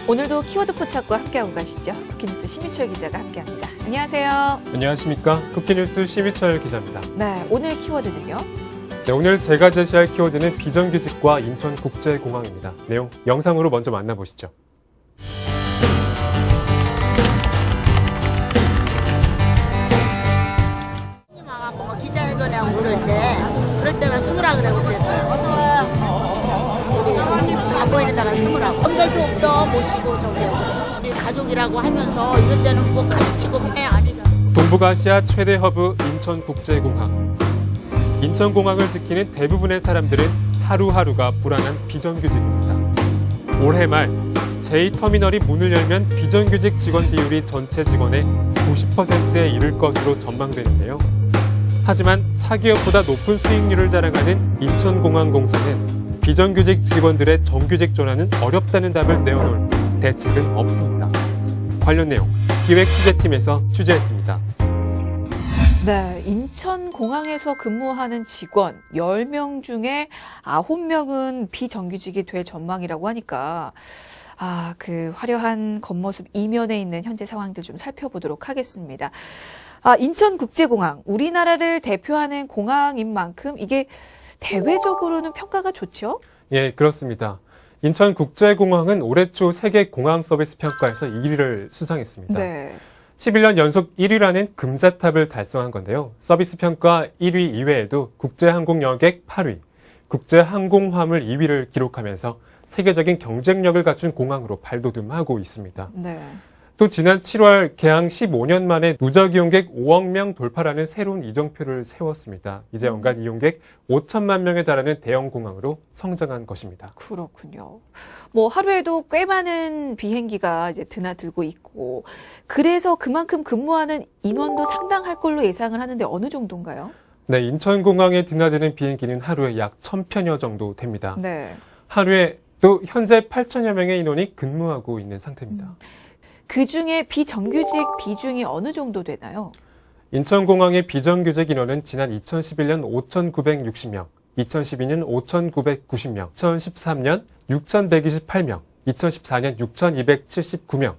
오늘도 키워드 포착과 함께하고 가시죠. 쿠키뉴스 심희철 기자가 함께합니다. 안녕하세요. 안녕하십니까. 쿠키뉴스 심희철 기자입니다. 네, 오늘 키워드는요? 네, 오늘 제가 제시할 키워드는 비정규직과 인천국제공항입니다. 내용 영상으로 먼저 만나보시죠. 와갖고 뭐 기자회견에 하고 그럴 때만 숨으라 그러고 그랬어요. 우리 안 보이는다가 숨으라고. 연결도 없어 모시고 저기 우리 가족이라고 하면서 이럴 때는 뭐 가족 취급해 아니다. 동북아시아 최대 허브 인천국제공항. 인천공항을 지키는 대부분의 사람들은 하루하루가 불안한 비정규직입니다. 올해 말 제2터미널이 문을 열면 비정규직 직원 비율이 전체 직원의 90%에 이를 것으로 전망되는데요. 하지만 사기업보다 높은 수익률을 자랑하는 인천공항공사는 비정규직 직원들의 정규직 전환은 어렵다는 답을 내어놓을 대책은 없습니다. 관련 내용 기획취재팀에서 취재했습니다. 네, 인천공항에서 근무하는 직원 10명 중에 9명은 비정규직이 될 전망이라고 하니까 그 화려한 겉모습 이면에 있는 현재 상황들 좀 살펴보도록 하겠습니다. 인천국제공항, 우리나라를 대표하는 공항인 만큼 이게 대외적으로는 평가가 좋죠? 예, 그렇습니다. 인천국제공항은 올해 초 세계 공항 서비스 평가에서 1위를 수상했습니다. 네. 11년 연속 1위라는 금자탑을 달성한 건데요. 서비스 평가 1위 이외에도 국제항공 여객 8위, 국제항공화물 2위를 기록하면서 세계적인 경쟁력을 갖춘 공항으로 발돋움하고 있습니다. 네. 또 지난 7월 개항 15년 만에 누적 이용객 5억 명 돌파라는 새로운 이정표를 세웠습니다. 이제 연간 이용객 5천만 명에 달하는 대형 공항으로 성장한 것입니다. 그렇군요. 뭐 하루에도 꽤 많은 비행기가 이제 드나들고 있고 그래서 그만큼 근무하는 인원도 상당할 걸로 예상을 하는데 어느 정도인가요? 네, 인천공항에 드나드는 비행기는 하루에 약 1,000편여 정도 됩니다. 네. 하루에 또 현재 8천여 명의 인원이 근무하고 있는 상태입니다. 그 중에 비정규직 비중이 어느 정도 되나요? 인천공항의 비정규직 인원은 지난 2011년 5,960명, 2012년 5,990명, 2013년 6,128명, 2014년 6,279명,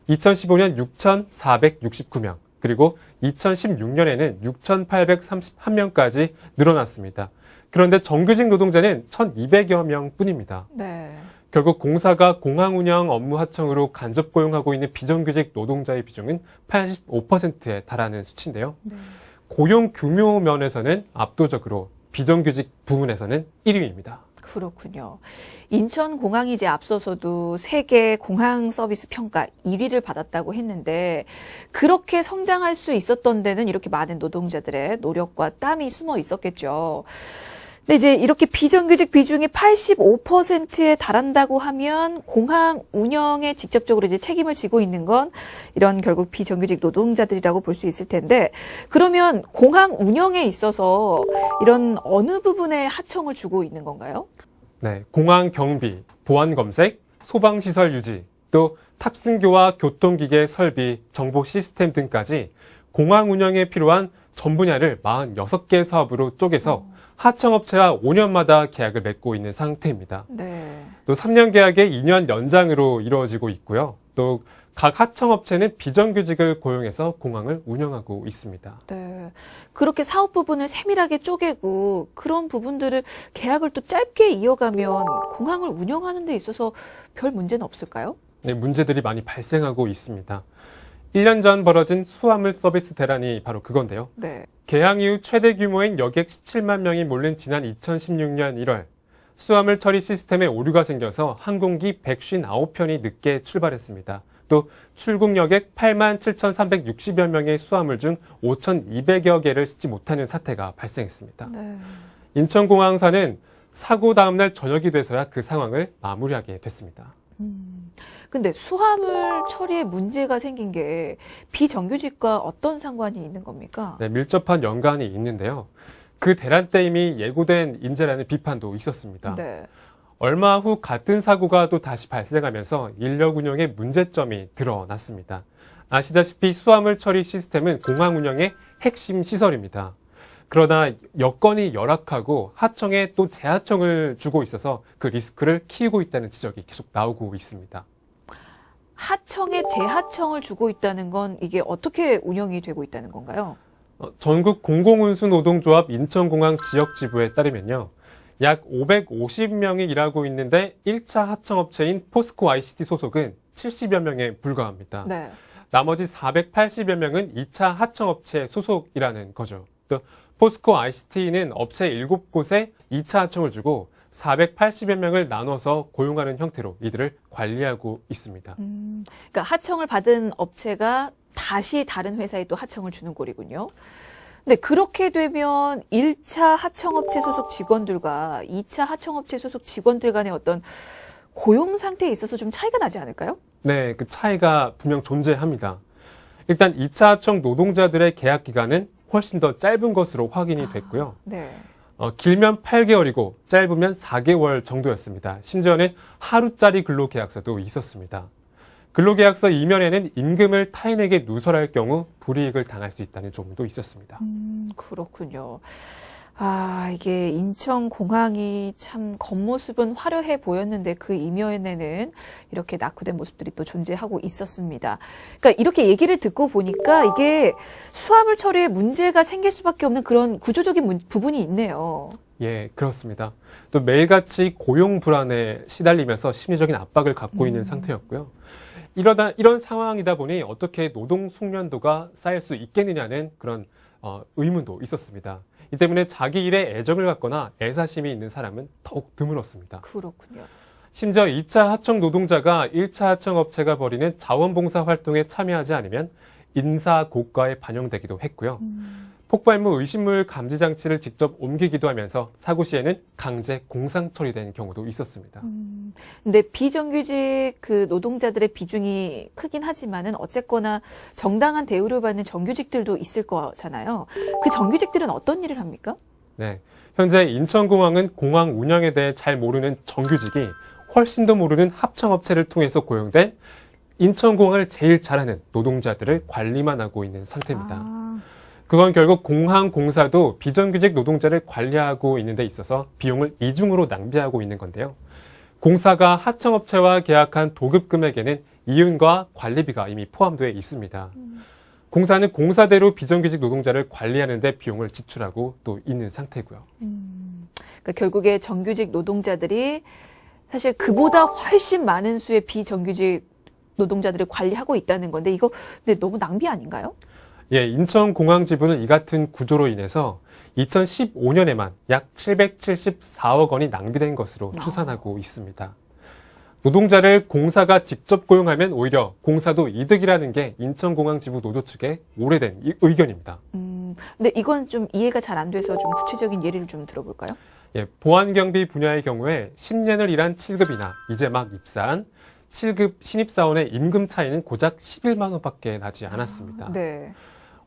2015년 6,469명, 그리고 2016년에는 6,831명까지 늘어났습니다. 그런데 정규직 노동자는 1,200여 명 뿐입니다. 네. 결국 공사가 공항 운영 업무 하청으로 간접 고용하고 있는 비정규직 노동자의 비중은 85%에 달하는 수치인데요. 네. 고용 규모 면에서는 압도적으로 비정규직 부문에서는 1위입니다. 그렇군요. 인천공항이 이제 앞서서도 세계 공항 서비스 평가 1위를 받았다고 했는데 그렇게 성장할 수 있었던 데는 이렇게 많은 노동자들의 노력과 땀이 숨어 있었겠죠. 근데 이제 이렇게 비정규직 비중이 85%에 달한다고 하면 공항 운영에 직접적으로 이제 책임을 지고 있는 건 이런 결국 비정규직 노동자들이라고 볼 수 있을 텐데 그러면 공항 운영에 있어서 이런 어느 부분에 하청을 주고 있는 건가요? 네, 공항 경비, 보안 검색, 소방 시설 유지, 또 탑승교와 교통기계 설비, 정보 시스템 등까지 공항 운영에 필요한 전 분야를 46개 사업으로 쪼개서 하청업체와 5년마다 계약을 맺고 있는 상태입니다. 네. 또 3년 계약에 2년 연장으로 이루어지고 있고요. 또 각 하청업체는 비정규직을 고용해서 공항을 운영하고 있습니다. 네. 그렇게 사업 부분을 세밀하게 쪼개고 그런 부분들을 계약을 또 짧게 이어가면 공항을 운영하는 데 있어서 별 문제는 없을까요? 네, 문제들이 많이 발생하고 있습니다. 1년 전 벌어진 수화물 서비스 대란이 바로 그건데요. 네. 개항 이후 최대 규모인 여객 17만 명이 몰린 지난 2016년 1월 수화물 처리 시스템에 오류가 생겨서 항공기 159편이 늦게 출발했습니다. 또 출국 여객 8만 7,360여 명의 수화물 중 5,200여 개를 싣지 못하는 사태가 발생했습니다. 네. 인천공항사는 사고 다음 날 저녁이 돼서야 그 상황을 마무리하게 됐습니다. 근데 수화물 처리에 문제가 생긴 게 비정규직과 어떤 상관이 있는 겁니까? 네, 밀접한 연관이 있는데요. 그 대란 때 이미 예고된 인재라는 비판도 있었습니다. 네. 얼마 후 같은 사고가 또 다시 발생하면서 인력 운영에 문제점이 드러났습니다. 아시다시피 수화물 처리 시스템은 공항 운영의 핵심 시설입니다. 그러나 여건이 열악하고 하청에 또 재하청을 주고 있어서 그 리스크를 키우고 있다는 지적이 계속 나오고 있습니다. 하청에 재하청을 주고 있다는 건 이게 어떻게 운영이 되고 있다는 건가요? 전국 공공운수노동조합 인천공항 지역지부에 따르면요. 약 550명이 일하고 있는데 1차 하청업체인 포스코 ICT 소속은 70여 명에 불과합니다. 네. 나머지 480여 명은 2차 하청업체 소속이라는 거죠. 또 포스코 ICT는 업체 7곳에 2차 하청을 주고 480여 명을 나눠서 고용하는 형태로 이들을 관리하고 있습니다. 그러니까 하청을 받은 업체가 다시 다른 회사에 또 하청을 주는 꼴이군요. 근데 그렇게 되면 1차 하청업체 소속 직원들과 2차 하청업체 소속 직원들 간의 어떤 고용 상태에 있어서 좀 차이가 나지 않을까요? 네, 그 차이가 분명 존재합니다. 일단 2차 하청 노동자들의 계약 기간은 훨씬 더 짧은 것으로 확인이 됐고요. 네. 길면 8개월이고 짧으면 4개월 정도였습니다. 심지어는 하루짜리 근로계약서도 있었습니다. 근로계약서 이면에는 임금을 타인에게 누설할 경우 불이익을 당할 수 있다는 조문도 있었습니다. 그렇군요. 이게 인천공항이 참 겉모습은 화려해 보였는데 그 이면에는 이렇게 낙후된 모습들이 또 존재하고 있었습니다. 그러니까 이렇게 얘기를 듣고 보니까 이게 수화물 처리에 문제가 생길 수밖에 없는 그런 구조적인 부분이 있네요. 예, 그렇습니다. 또 매일같이 고용 불안에 시달리면서 심리적인 압박을 갖고 있는 상태였고요. 이런 상황이다 보니 어떻게 노동 숙련도가 쌓일 수 있겠느냐는 그런 의문도 있었습니다. 이 때문에 자기 일에 애정을 갖거나 애사심이 있는 사람은 더욱 드물었습니다. 그렇군요. 심지어 2차 하청 노동자가 1차 하청 업체가 벌이는 자원봉사 활동에 참여하지 않으면 인사 고과에 반영되기도 했고요. 폭발물 의심물 감지 장치를 직접 옮기기도 하면서 사고 시에는 강제 공상 처리된 경우도 있었습니다. 근데 비정규직 그 노동자들의 비중이 크긴 하지만은 어쨌거나 정당한 대우를 받는 정규직들도 있을 거잖아요. 그 정규직들은 어떤 일을 합니까? 네. 현재 인천공항은 공항 운영에 대해 잘 모르는 정규직이 훨씬 더 모르는 합청업체를 통해서 고용된 인천공항을 제일 잘하는 노동자들을 관리만 하고 있는 상태입니다. 그건 결국 공항공사도 비정규직 노동자를 관리하고 있는 데 있어서 비용을 이중으로 낭비하고 있는 건데요. 공사가 하청업체와 계약한 도급 금액에는 이윤과 관리비가 이미 포함되어 있습니다. 공사는 공사대로 비정규직 노동자를 관리하는 데 비용을 지출하고 또 있는 상태고요. 그러니까 결국에 정규직 노동자들이 사실 그보다 훨씬 많은 수의 비정규직 노동자들을 관리하고 있다는 건데 이거 근데 너무 낭비 아닌가요? 예, 인천공항지부는 이 같은 구조로 인해서 2015년에만 약 774억 원이 낭비된 것으로 추산하고 있습니다. 노동자를 공사가 직접 고용하면 오히려 공사도 이득이라는 게 인천공항지부 노조 측의 오래된 의견입니다. 근데 이건 좀 이해가 잘 안 돼서 좀 구체적인 예를 좀 들어볼까요? 예, 보안경비 분야의 경우에 10년을 일한 7급이나 이제 막 입사한 7급 신입사원의 임금 차이는 고작 11만 원밖에 나지 않았습니다. 네.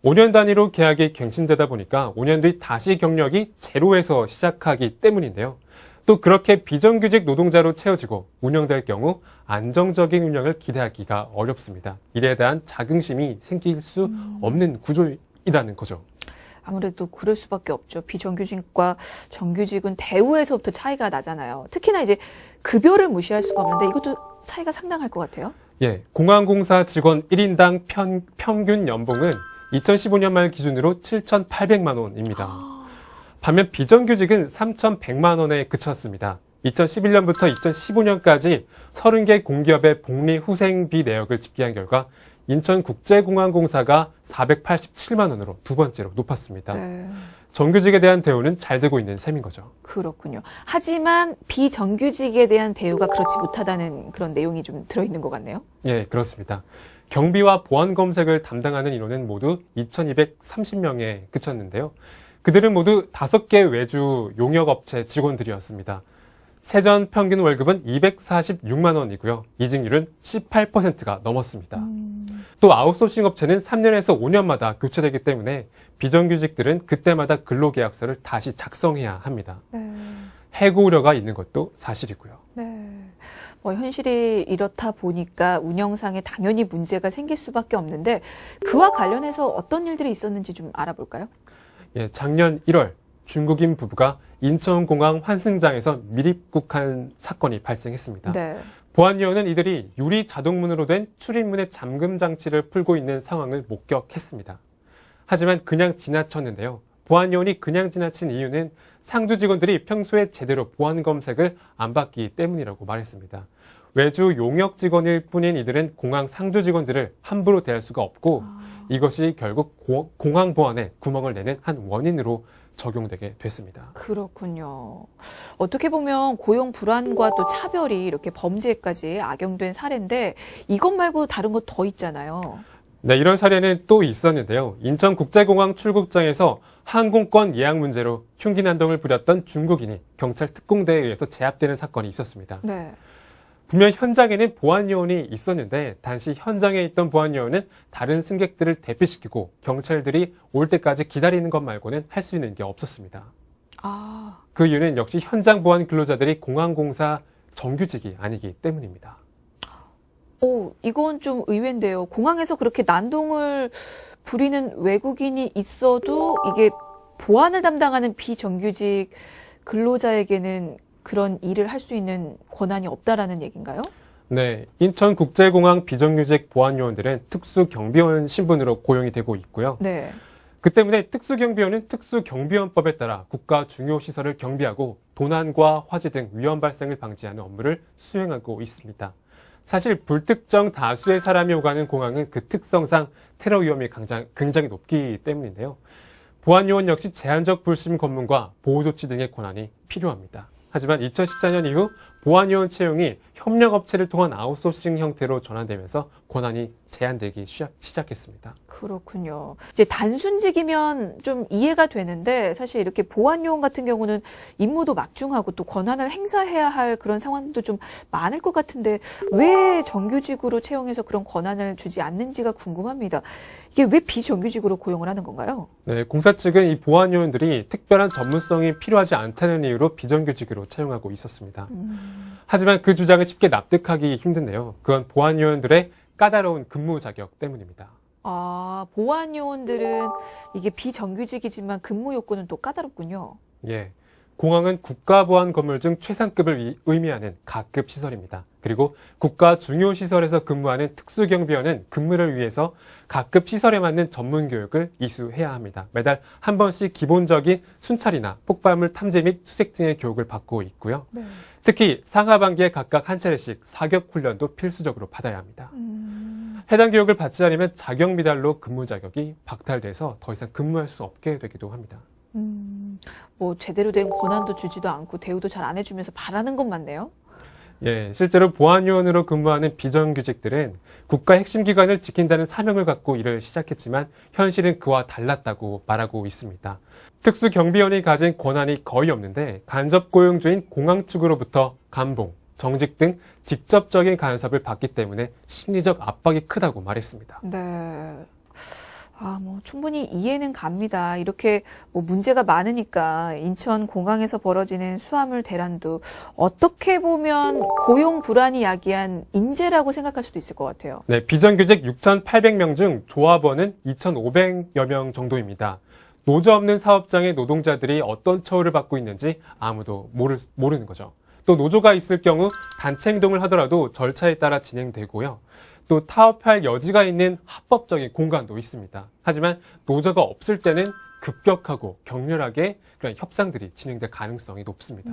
5년 단위로 계약이 갱신되다 보니까 5년 뒤 다시 경력이 제로에서 시작하기 때문인데요. 또 그렇게 비정규직 노동자로 채워지고 운영될 경우 안정적인 운영을 기대하기가 어렵습니다. 이에 대한 자긍심이 생길 수 없는 구조이라는 거죠. 아무래도 그럴 수밖에 없죠. 비정규직과 정규직은 대우에서부터 차이가 나잖아요. 특히나 이제 급여를 무시할 수가 없는데 이것도 차이가 상당할 것 같아요. 예, 공항공사 직원 1인당 평균 연봉은 2015년 말 기준으로 7,800만 원입니다. 반면 비정규직은 3,100만 원에 그쳤습니다. 2011년부터 2015년까지 30개 공기업의 복리 후생비 내역을 집계한 결과 인천국제공항공사가 487만 원으로 두 번째로 높았습니다. 네. 정규직에 대한 대우는 잘 되고 있는 셈인 거죠. 그렇군요. 하지만 비정규직에 대한 대우가 그렇지 못하다는 그런 내용이 좀 들어있는 것 같네요. 예, 그렇습니다. 경비와 보안 검색을 담당하는 인원은 모두 2,230명에 그쳤는데요. 그들은 모두 5개 외주 용역업체 직원들이었습니다. 세전 평균 월급은 246만 원이고요. 이직률은 18%가 넘었습니다. 또 아웃소싱 업체는 3년에서 5년마다 교체되기 때문에 비정규직들은 그때마다 근로계약서를 다시 작성해야 합니다. 네. 해고 우려가 있는 것도 사실이고요. 네. 현실이 이렇다 보니까 운영상에 당연히 문제가 생길 수밖에 없는데 그와 관련해서 어떤 일들이 있었는지 좀 알아볼까요? 예, 작년 1월 중국인 부부가 인천공항 환승장에서 밀입국한 사건이 발생했습니다. 네. 보안요원은 이들이 유리 자동문으로 된 출입문의 잠금 장치를 풀고 있는 상황을 목격했습니다. 하지만 그냥 지나쳤는데요. 보안요원이 그냥 지나친 이유는 상주 직원들이 평소에 제대로 보안 검색을 안 받기 때문이라고 말했습니다. 외주 용역 직원일 뿐인 이들은 공항 상주 직원들을 함부로 대할 수가 없고 이것이 결국 공항 보안에 구멍을 내는 한 원인으로 적용되게 됐습니다. 그렇군요. 어떻게 보면 고용 불안과 또 차별이 이렇게 범죄까지 악용된 사례인데 이것 말고 다른 것 더 있잖아요. 네, 이런 사례는 또 있었는데요. 인천국제공항 출국장에서 항공권 예약 문제로 흉기난동을 부렸던 중국인이 경찰 특공대에 의해서 제압되는 사건이 있었습니다. 네. 분명 현장에는 보안요원이 있었는데 당시 현장에 있던 보안요원은 다른 승객들을 대피시키고 경찰들이 올 때까지 기다리는 것 말고는 할 수 있는 게 없었습니다. 아, 그 이유는 역시 현장 보안 근로자들이 공항공사 정규직이 아니기 때문입니다. 이건 좀 의외인데요. 공항에서 그렇게 난동을 부리는 외국인이 있어도 이게 보안을 담당하는 비정규직 근로자에게는 그런 일을 할 수 있는 권한이 없다라는 얘기인가요? 네, 인천국제공항 비정규직 보안요원들은 특수경비원 신분으로 고용이 되고 있고요. 네. 그 때문에 특수경비원은 특수경비원법에 따라 국가 중요 시설을 경비하고 도난과 화재 등 위험 발생을 방지하는 업무를 수행하고 있습니다. 사실 불특정 다수의 사람이 오가는 공항은 그 특성상 테러 위험이 굉장히 높기 때문인데요. 보안요원 역시 제한적 불심 검문과 보호조치 등의 권한이 필요합니다. 하지만 2014년 이후 보안요원 채용이 협력업체를 통한 아웃소싱 형태로 전환되면서 권한이 제한되기 시작했습니다. 그렇군요. 이제 단순직이면 좀 이해가 되는데 사실 이렇게 보안요원 같은 경우는 임무도 막중하고 또 권한을 행사해야 할 그런 상황도 좀 많을 것 같은데 왜 정규직으로 채용해서 그런 권한을 주지 않는지가 궁금합니다. 이게 왜 비정규직으로 고용을 하는 건가요? 네, 공사 측은 이 보안요원들이 특별한 전문성이 필요하지 않다는 이유로 비정규직으로 채용하고 있었습니다. 하지만 그 주장을 쉽게 납득하기 힘든데요. 그건 보안요원들의 까다로운 근무 자격 때문입니다. 아, 보안요원들은 이게 비정규직이지만 근무 요건은 또 까다롭군요. 예. 공항은 국가보안 건물 중 최상급을 의미하는 가급 시설입니다. 그리고 국가 중요 시설에서 근무하는 특수경비원은 근무를 위해서 가급 시설에 맞는 전문 교육을 이수해야 합니다. 매달 한 번씩 기본적인 순찰이나 폭발물 탐지 및 수색 등의 교육을 받고 있고요. 네. 특히 상하반기에 각각 한 차례씩 사격 훈련도 필수적으로 받아야 합니다. 해당 교육을 받지 않으면 자격 미달로 근무 자격이 박탈돼서 더 이상 근무할 수 없게 되기도 합니다. 뭐 제대로 된 권한도 주지도 않고 대우도 잘 안 해주면서 바라는 것 같네요. 예, 실제로 보안요원으로 근무하는 비정규직들은 국가 핵심 기관을 지킨다는 사명을 갖고 일을 시작했지만 현실은 그와 달랐다고 말하고 있습니다. 특수경비원이 가진 권한이 거의 없는데 간접 고용주인 공항 측으로부터 감봉, 정직 등 직접적인 간섭을 받기 때문에 심리적 압박이 크다고 말했습니다. 네. 뭐 충분히 이해는 갑니다. 이렇게 뭐 문제가 많으니까 인천 공항에서 벌어지는 수화물 대란도 어떻게 보면 고용 불안이 야기한 인재라고 생각할 수도 있을 것 같아요. 네, 비정규직 6,800명 중 조합원은 2,500여 명 정도입니다. 노조 없는 사업장의 노동자들이 어떤 처우를 받고 있는지 아무도 모르는 거죠. 또 노조가 있을 경우 단체 행동을 하더라도 절차에 따라 진행되고요. 또 타협할 여지가 있는 합법적인 공간도 있습니다. 하지만 노조가 없을 때는 급격하고 격렬하게 그런 협상들이 진행될 가능성이 높습니다.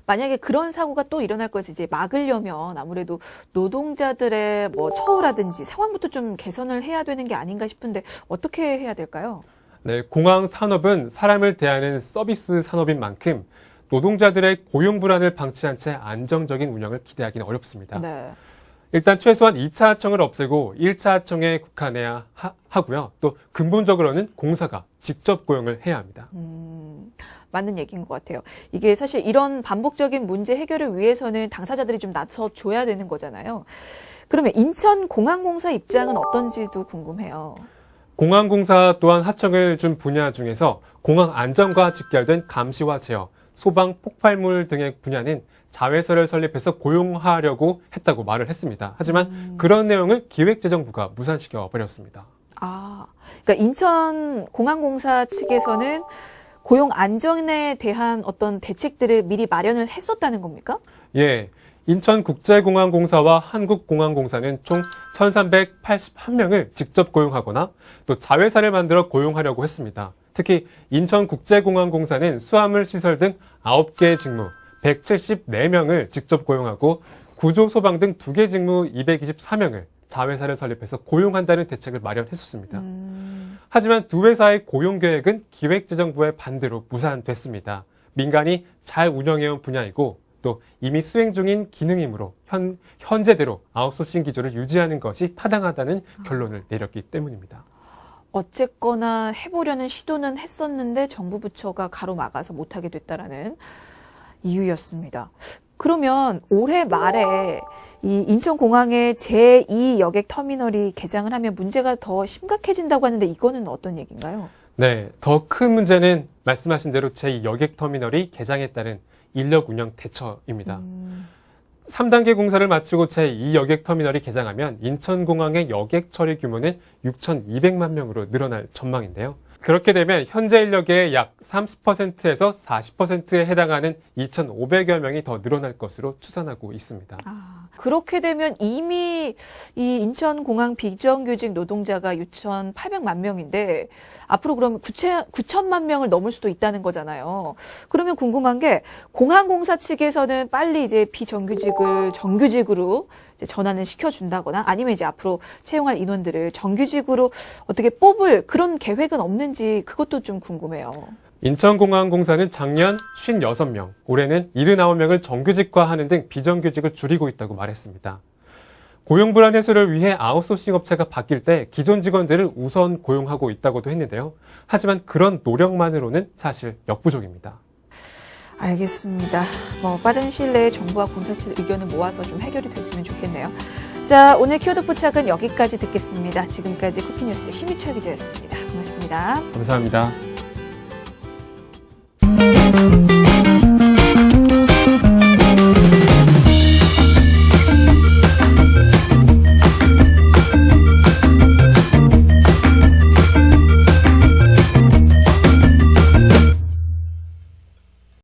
만약에 그런 사고가 또 일어날 것을 이제 막으려면 아무래도 노동자들의 뭐 처우라든지 상황부터 좀 개선을 해야 되는 게 아닌가 싶은데 어떻게 해야 될까요? 네, 공항 산업은 사람을 대하는 서비스 산업인 만큼 노동자들의 고용 불안을 방치한 채 안정적인 운영을 기대하기는 어렵습니다. 네. 일단 최소한 2차 하청을 없애고 1차 하청에 국한해야 하고요. 또 근본적으로는 공사가 직접 고용을 해야 합니다. 맞는 얘기인 것 같아요. 이게 사실 이런 반복적인 문제 해결을 위해서는 당사자들이 좀 나서줘야 되는 거잖아요. 그러면 인천공항공사 입장은 어떤지도 궁금해요. 공항공사 또한 하청을 준 분야 중에서 공항 안전과 직결된 감시와 제어, 소방, 폭발물 등의 분야는 자회사를 설립해서 고용하려고 했다고 말을 했습니다. 하지만 그런 내용을 기획재정부가 무산시켜 버렸습니다. 그러니까 인천공항공사 측에서는 고용 안정에 대한 어떤 대책들을 미리 마련을 했었다는 겁니까? 예. 인천국제공항공사와 한국공항공사는 총 1,381명을 직접 고용하거나 또 자회사를 만들어 고용하려고 했습니다. 특히 인천국제공항공사는 수화물 시설 등 9개의 직무 174명을 직접 고용하고 구조 소방 등 2개 직무 224명을 자회사를 설립해서 고용한다는 대책을 마련했었습니다. 하지만 두 회사의 고용 계획은 기획재정부의 반대로 무산됐습니다. 민간이 잘 운영해온 분야이고 또 이미 수행 중인 기능이므로 현재대로 아웃소싱 기조를 유지하는 것이 타당하다는 결론을 내렸기 때문입니다. 어쨌거나 해보려는 시도는 했었는데 정부 부처가 가로막아서 못하게 됐다라는 이유였습니다. 그러면 올해 말에 이 인천공항의 제2 여객 터미널이 개장을 하면 문제가 더 심각해진다고 하는데 이거는 어떤 얘기인가요? 네, 더 큰 문제는 말씀하신 대로 제2 여객 터미널이 개장에 따른 인력 운영 대처입니다. 3단계 공사를 마치고 제2 여객 터미널이 개장하면 인천공항의 여객 처리 규모는 6,200만 명으로 늘어날 전망인데요. 그렇게 되면 현재 인력의 약 30%에서 40%에 해당하는 2,500여 명이 더 늘어날 것으로 추산하고 있습니다. 그렇게 되면 이미 이 인천공항 비정규직 노동자가 6,800만 명인데 앞으로 그러면 9천만 명을 넘을 수도 있다는 거잖아요. 그러면 궁금한 게 공항공사 측에서는 빨리 이제 비정규직을 정규직으로 이제 전환을 시켜준다거나 아니면 이제 앞으로 채용할 인원들을 정규직으로 어떻게 뽑을 그런 계획은 없는지 그것도 좀 궁금해요. 인천공항공사는 작년 56명, 올해는 79명을 정규직화하는 등 비정규직을 줄이고 있다고 말했습니다. 고용불안 해소를 위해 아웃소싱 업체가 바뀔 때 기존 직원들을 우선 고용하고 있다고도 했는데요. 하지만 그런 노력만으로는 사실 역부족입니다. 알겠습니다. 빠른 시일 내에 정부와 공사 측 의견을 모아서 좀 해결이 됐으면 좋겠네요. 자, 오늘 키워드 포착은 여기까지 듣겠습니다. 지금까지 쿠키뉴스 심희철 기자였습니다. 고맙습니다. 감사합니다.